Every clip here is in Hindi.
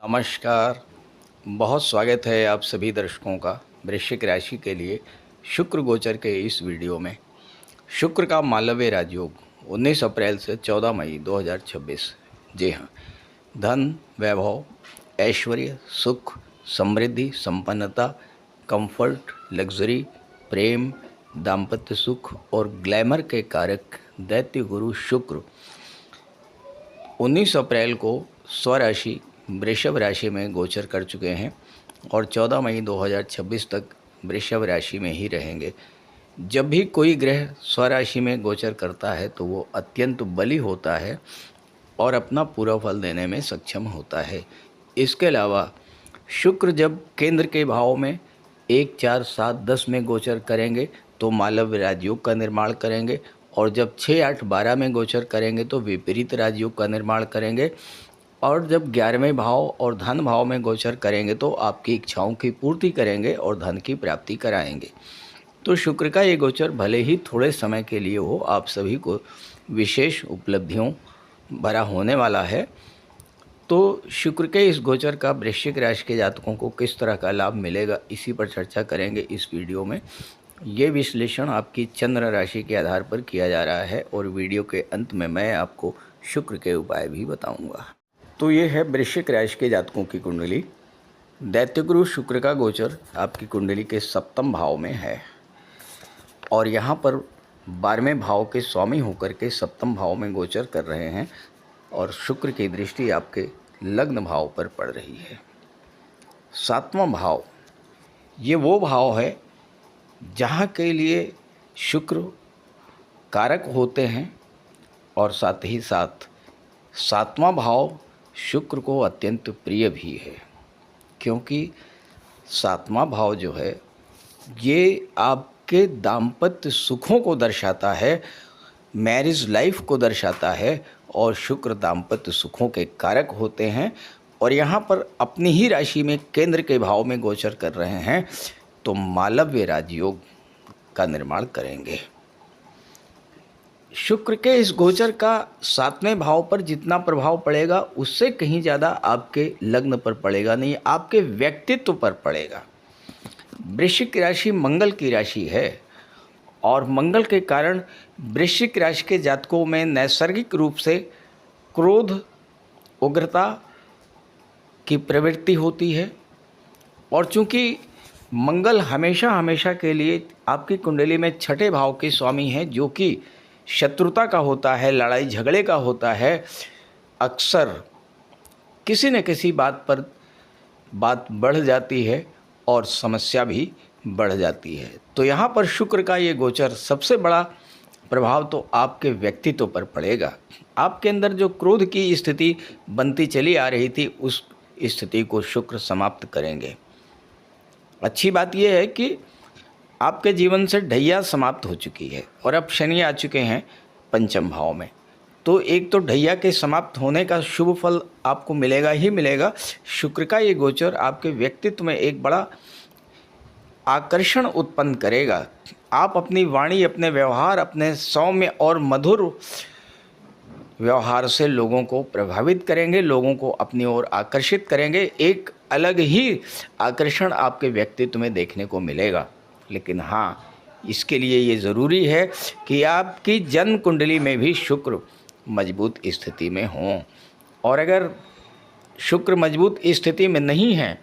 नमस्कार। बहुत स्वागत है आप सभी दर्शकों का वृश्चिक राशि के लिए शुक्र गोचर के इस वीडियो में। शुक्र का मालव्य राजयोग 19 अप्रैल से 14 मई 2026। जी हाँ, धन, वैभव, ऐश्वर्य, सुख, समृद्धि, संपन्नता, कंफर्ट, लग्जरी, प्रेम, दाम्पत्य सुख और ग्लैमर के कारक दैत्य गुरु शुक्र 19 अप्रैल को स्वराशि वृषभ राशि में गोचर कर चुके हैं और 14 मई 2026 तक वृषभ राशि में ही रहेंगे। जब भी कोई ग्रह स्वराशि में गोचर करता है तो वो अत्यंत बली होता है और अपना पूरा फल देने में सक्षम होता है। इसके अलावा शुक्र जब केंद्र के भाव में 1, 4, 7, 10 में गोचर करेंगे तो मालव्य राजयोग का निर्माण करेंगे और जब 6, 8, 12 में गोचर करेंगे तो विपरीत राजयोग का निर्माण करेंगे और जब 11वें भाव और धन भाव में गोचर करेंगे तो आपकी इच्छाओं की पूर्ति करेंगे और धन की प्राप्ति कराएंगे। तो शुक्र का ये गोचर भले ही थोड़े समय के लिए हो, आप सभी को विशेष उपलब्धियों भरा होने वाला है। तो शुक्र के इस गोचर का वृश्चिक राशि के जातकों को किस तरह का लाभ मिलेगा, इसी पर चर्चा करेंगे इस वीडियो में। ये विश्लेषण आपकी चंद्र राशि के आधार पर किया जा रहा है और वीडियो के अंत में मैं आपको शुक्र के उपाय भी बताऊंगा। तो ये है वृश्चिक राशि के जातकों की कुंडली। दैत्यगुरु शुक्र का गोचर आपकी कुंडली के 7वें भाव में है और यहाँ पर 12वें भाव के स्वामी होकर के 7वें भाव में गोचर कर रहे हैं और शुक्र की दृष्टि आपके लग्न भाव पर पड़ रही है। 7वां भाव ये वो भाव है जहाँ के लिए शुक्र कारक होते हैं और साथ ही साथ 7वां भाव शुक्र को अत्यंत प्रिय भी है, क्योंकि 7वां भाव जो है ये आपके दाम्पत्य सुखों को दर्शाता है, मैरिज लाइफ को दर्शाता है और शुक्र दाम्पत्य सुखों के कारक होते हैं और यहाँ पर अपनी ही राशि में केंद्र के भाव में गोचर कर रहे हैं तो मालव्य राजयोग का निर्माण करेंगे। शुक्र के इस गोचर का 7वें भाव पर जितना प्रभाव पड़ेगा उससे कहीं ज़्यादा आपके लग्न पर पड़ेगा नहीं, आपके व्यक्तित्व पर पड़ेगा। वृश्चिक राशि मंगल की राशि है और मंगल के कारण वृश्चिक राशि के जातकों में नैसर्गिक रूप से क्रोध, उग्रता की प्रवृत्ति होती है और चूंकि मंगल हमेशा हमेशा के लिए आपकी कुंडली में 6ठे भाव के स्वामी हैं जो कि शत्रुता का होता है, लड़ाई झगड़े का होता है, अक्सर किसी न किसी बात पर बात बढ़ जाती है और समस्या भी बढ़ जाती है। तो यहाँ पर शुक्र का ये गोचर सबसे बड़ा प्रभाव तो आपके व्यक्तित्व पर पड़ेगा। आपके अंदर जो क्रोध की स्थिति बनती चली आ रही थी उस स्थिति को शुक्र समाप्त करेंगे। अच्छी बात यह है कि आपके जीवन से ढैया समाप्त हो चुकी है और अब शनि आ चुके हैं 5वें भाव में। तो एक तो ढैया के समाप्त होने का शुभ फल आपको मिलेगा ही मिलेगा। शुक्र का ये गोचर आपके व्यक्तित्व में एक बड़ा आकर्षण उत्पन्न करेगा। आप अपनी वाणी, अपने व्यवहार, अपने सौम्य और मधुर व्यवहार से लोगों को प्रभावित करेंगे, लोगों को अपनी ओर आकर्षित करेंगे। एक अलग ही आकर्षण आपके व्यक्तित्व में देखने को मिलेगा। लेकिन हाँ, इसके लिए ये ज़रूरी है कि आपकी जन्म कुंडली में भी शुक्र मजबूत स्थिति में हों और अगर शुक्र मजबूत स्थिति में नहीं है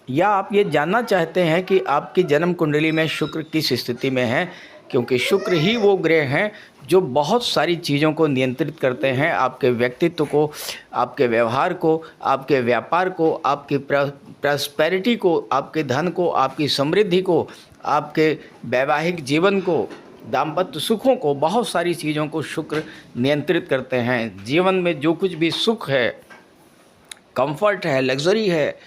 या आप ये जानना चाहते हैं कि आपकी जन्म कुंडली में शुक्र किस स्थिति में है, क्योंकि शुक्र ही वो ग्रह हैं जो बहुत सारी चीज़ों को नियंत्रित करते हैं, आपके व्यक्तित्व को, आपके व्यवहार को, आपके व्यापार को, आपकी प्रॉस्पेरिटी को, आपके धन को, आपकी समृद्धि को, आपके वैवाहिक जीवन को, दाम्पत्य सुखों को, बहुत सारी चीज़ों को शुक्र नियंत्रित करते हैं। जीवन में जो कुछ भी सुख है, कंफर्ट है, लग्जरी है,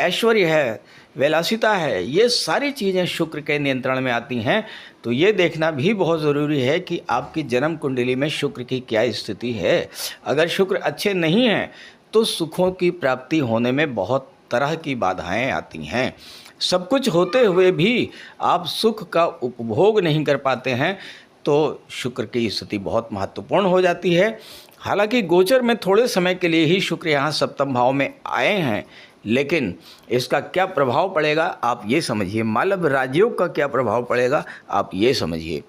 ऐश्वर्य है, विलासिता है, ये सारी चीज़ें शुक्र के नियंत्रण में आती हैं। तो ये देखना भी बहुत ज़रूरी है कि आपकी जन्म कुंडली में शुक्र की क्या स्थिति है। अगर शुक्र अच्छे नहीं हैं तो सुखों की प्राप्ति होने में बहुत तरह की बाधाएं आती हैं। सब कुछ होते हुए भी आप सुख का उपभोग नहीं कर पाते हैं तो शुक्र की स्थिति बहुत महत्वपूर्ण हो जाती है। हालांकि गोचर में थोड़े समय के लिए ही शुक्र यहाँ सप्तम भाव में आए हैं, लेकिन इसका क्या प्रभाव पड़ेगा आप ये समझिए। मालव राजयोग का क्या प्रभाव पड़ेगा आप ये समझिए।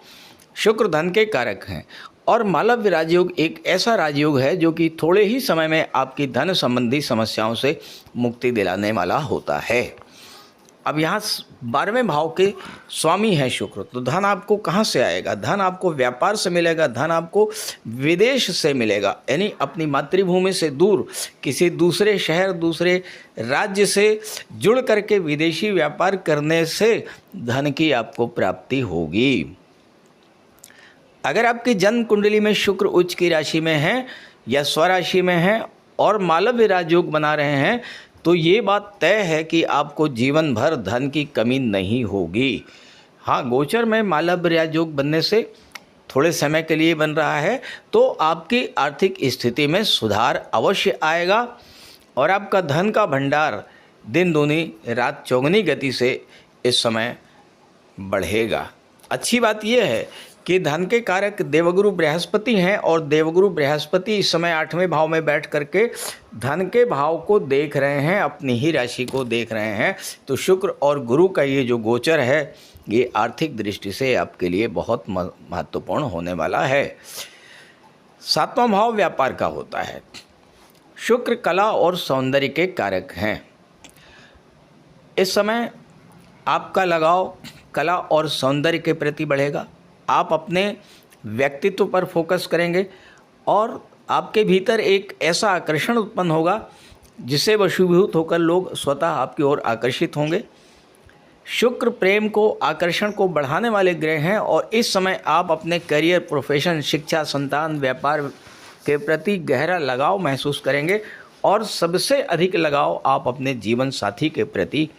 शुक्र धन के कारक हैं और मालव राजयोग एक ऐसा राजयोग है जो कि थोड़े ही समय में आपकी धन संबंधी समस्याओं से मुक्ति दिलाने वाला होता है। अब यहाँ 12वें भाव के स्वामी हैं शुक्र, तो धन आपको कहाँ से आएगा? धन आपको व्यापार से मिलेगा, धन आपको विदेश से मिलेगा, यानी अपनी मातृभूमि से दूर किसी दूसरे शहर, दूसरे राज्य से जुड़ करके विदेशी व्यापार करने से धन की आपको प्राप्ति होगी। अगर आपकी जन्म कुंडली में शुक्र उच्च की राशि में है या स्वराशि में है और मालव्य राजयोग बना रहे हैं, तो ये बात तय है कि आपको जीवन भर धन की कमी नहीं होगी। हाँ, गोचर में मालव्य राजयोग बनने से थोड़े समय के लिए बन रहा है, तो आपकी आर्थिक स्थिति में सुधार अवश्य आएगा और आपका धन का भंडार दिन दूनी रात चौगुनी गति से इस समय बढ़ेगा। अच्छी बात यह है कि धन के कारक देवगुरु बृहस्पति हैं और देवगुरु बृहस्पति इस समय 8वें भाव में बैठ करके धन के भाव को देख रहे हैं, अपनी ही राशि को देख रहे हैं। तो शुक्र और गुरु का ये जो गोचर है ये आर्थिक दृष्टि से आपके लिए बहुत महत्वपूर्ण होने वाला है। 7वां भाव व्यापार का होता है। शुक्र कला और सौंदर्य के कारक हैं। इस समय आपका लगाव कला और सौंदर्य के प्रति बढ़ेगा। आप अपने व्यक्तित्व पर फोकस करेंगे और आपके भीतर एक ऐसा आकर्षण उत्पन्न होगा जिससे वशीभूत होकर लोग स्वतः आपकी ओर आकर्षित होंगे। शुक्र प्रेम को, आकर्षण को बढ़ाने वाले ग्रह हैं और इस समय आप अपने करियर, प्रोफेशन, शिक्षा, संतान, व्यापार के प्रति गहरा लगाव महसूस करेंगे और सबसे अधिक लगाव आप अपने जीवन साथी के प्रति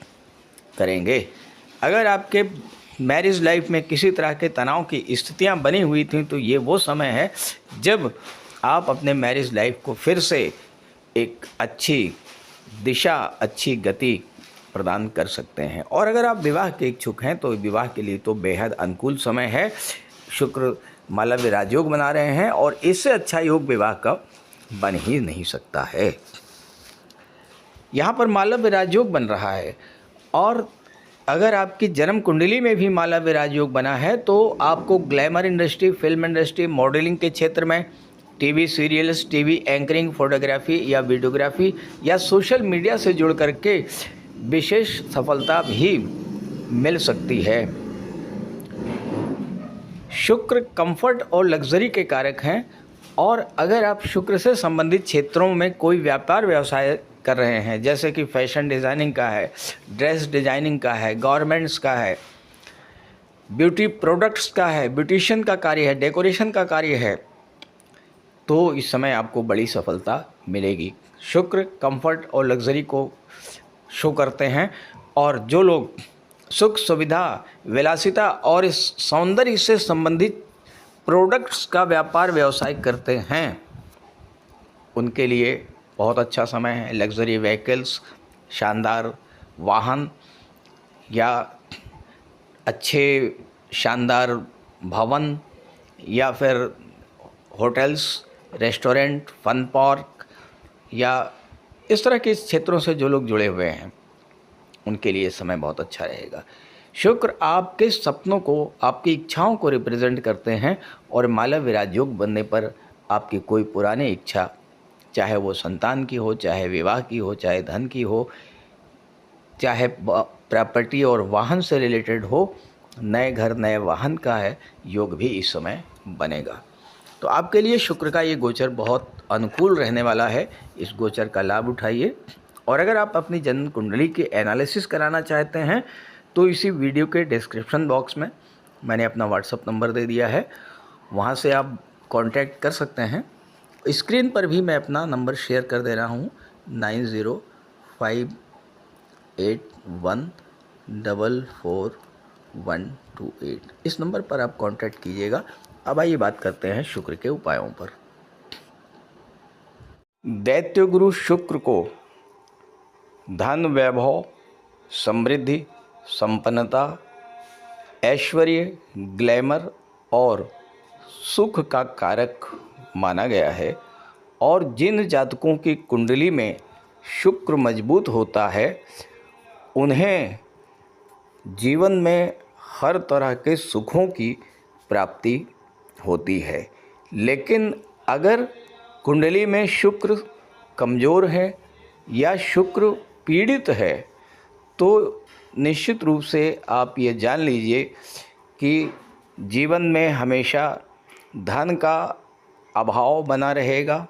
करेंगे। अगर आपके मैरिज लाइफ में किसी तरह के तनाव की स्थितियां बनी हुई थी तो ये वो समय है जब आप अपने मैरिज लाइफ को फिर से एक अच्छी दिशा, अच्छी गति प्रदान कर सकते हैं। और अगर आप विवाह के इच्छुक हैं तो विवाह के लिए तो बेहद अनुकूल समय है। शुक्र मालव्य राजयोग बना रहे हैं और इससे अच्छा योग विवाह का बन ही नहीं सकता है। यहाँ पर मालव्य राजयोग बन रहा है और अगर आपकी जन्म कुंडली में भी मालव्य राजयोग बना है तो आपको glamour industry, film industry, modelling के क्षेत्र में, TV serials, TV anchoring, photography या वीडियोग्राफी या सोशल मीडिया से जुड़ करके विशेष सफलता भी मिल सकती है। शुक्र कंफर्ट और लग्जरी के कारक हैं और अगर आप शुक्र से संबंधित क्षेत्रों में कोई व्यापार व्यवसाय कर रहे हैं, जैसे कि फैशन डिज़ाइनिंग का है, ड्रेस डिज़ाइनिंग का है, गारमेंट्स का है, ब्यूटी प्रोडक्ट्स का है, ब्यूटिशियन का कार्य है, डेकोरेशन का कार्य है, तो इस समय आपको बड़ी सफलता मिलेगी। शुक्र कंफर्ट और लग्जरी को शो करते हैं और जो लोग सुख, सुविधा, विलासिता और इस सौंदर्य से संबंधित प्रोडक्ट्स का व्यापार व्यवसाय करते हैं उनके लिए बहुत अच्छा समय है। लग्जरी व्हीकल्स, शानदार वाहन या अच्छे शानदार भवन या फिर होटल्स, रेस्टोरेंट, फन पार्क या इस तरह के क्षेत्रों से जो लोग जुड़े हुए हैं उनके लिए समय बहुत अच्छा रहेगा। शुक्र आपके सपनों को, आपकी इच्छाओं को रिप्रेजेंट करते हैं और मालव्य राजयोग बनने पर आपकी कोई पुरानी इच्छा, चाहे वो संतान की हो, चाहे विवाह की हो, चाहे धन की हो, चाहे प्रॉपर्टी और वाहन से रिलेटेड हो, नए घर, नए वाहन का है योग भी इस समय बनेगा। तो आपके लिए शुक्र का ये गोचर बहुत अनुकूल रहने वाला है। इस गोचर का लाभ उठाइए और अगर आप अपनी जन्म कुंडली के एनालिसिस कराना चाहते हैं तो इसी वीडियो के डिस्क्रिप्शन बॉक्स में मैंने अपना व्हाट्सअप नंबर दे दिया है, वहाँ से आप कांटेक्ट कर सकते हैं। स्क्रीन पर भी मैं अपना नंबर शेयर कर दे रहा हूँ 9058144128। इस नंबर पर आप कांटेक्ट कीजिएगा। अब आइए बात करते हैं शुक्र के उपायों पर। दैत्य गुरु शुक्र को धन, वैभव, समृद्धि, संपन्नता, ऐश्वर्य, ग्लैमर और सुख का कारक माना गया है और जिन जातकों की कुंडली में शुक्र मजबूत होता है उन्हें जीवन में हर तरह के सुखों की प्राप्ति होती है। लेकिन अगर कुंडली में शुक्र कमज़ोर है या शुक्र पीड़ित है तो निश्चित रूप से आप ये जान लीजिए कि जीवन में हमेशा धन का अभाव बना रहेगा,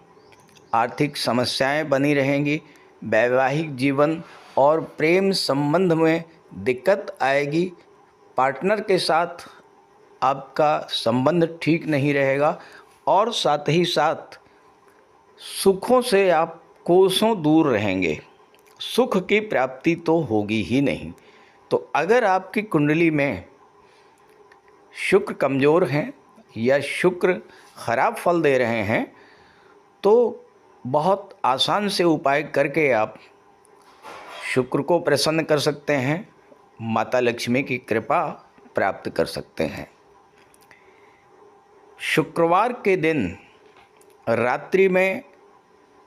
आर्थिक समस्याएं बनी रहेंगी, वैवाहिक जीवन और प्रेम संबंध में दिक्कत आएगी, पार्टनर के साथ आपका संबंध ठीक नहीं रहेगा और साथ ही साथ सुखों से आप कोसों दूर रहेंगे, सुख की प्राप्ति तो होगी ही नहीं। तो अगर आपकी कुंडली में शुक्र कमज़ोर हैं या शुक्र खराब फल दे रहे हैं तो बहुत आसान से उपाय करके आप शुक्र को प्रसन्न कर सकते हैं, माता लक्ष्मी की कृपा प्राप्त कर सकते हैं। शुक्रवार के दिन रात्रि में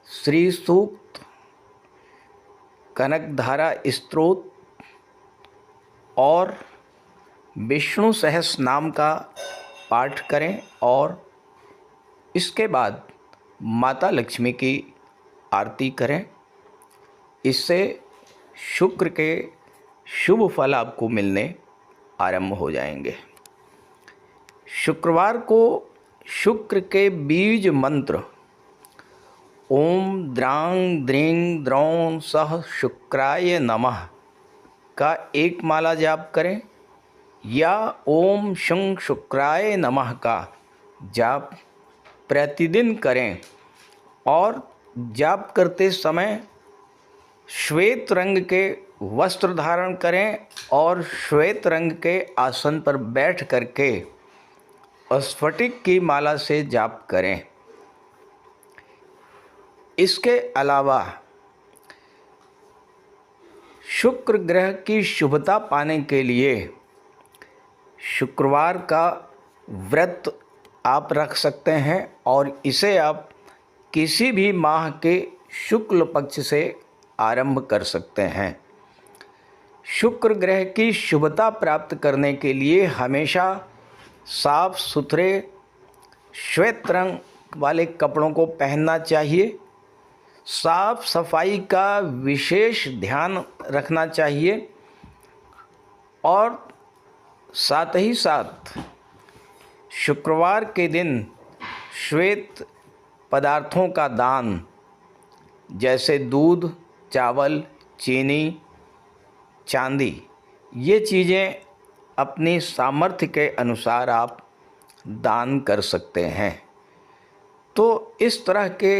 श्री सूक्त, कनकधारा स्तोत्र और विष्णु सहस्र नाम का पाठ करें और इसके बाद माता लक्ष्मी की आरती करें। इससे शुक्र के शुभ फल आपको मिलने आरंभ हो जाएंगे। शुक्रवार को शुक्र के बीज मंत्र ओम द्रांग द्रीं द्रौं सह शुक्राय नमः का एक माला जाप करें या ओम शं शुक्राय नमः का जाप प्रतिदिन करें और जाप करते समय श्वेत रंग के वस्त्र धारण करें और श्वेत रंग के आसन पर बैठ करके स्फटिक की माला से जाप करें। इसके अलावा शुक्र ग्रह की शुभता पाने के लिए शुक्रवार का व्रत आप रख सकते हैं और इसे आप किसी भी माह के शुक्ल पक्ष से आरंभ कर सकते हैं। शुक्र ग्रह की शुभता प्राप्त करने के लिए हमेशा साफ सुथरे श्वेत रंग वाले कपड़ों को पहनना चाहिए, साफ सफाई का विशेष ध्यान रखना चाहिए और साथ ही साथ शुक्रवार के दिन श्वेत पदार्थों का दान जैसे दूध, चावल, चीनी, चांदी, ये चीज़ें अपनी सामर्थ्य के अनुसार आप दान कर सकते हैं। तो इस तरह के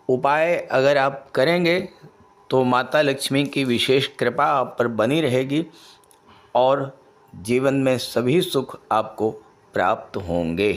उपाय अगर आप करेंगे तो माता लक्ष्मी की विशेष कृपा आप पर बनी रहेगी और जीवन में सभी सुख आपको प्राप्त होंगे।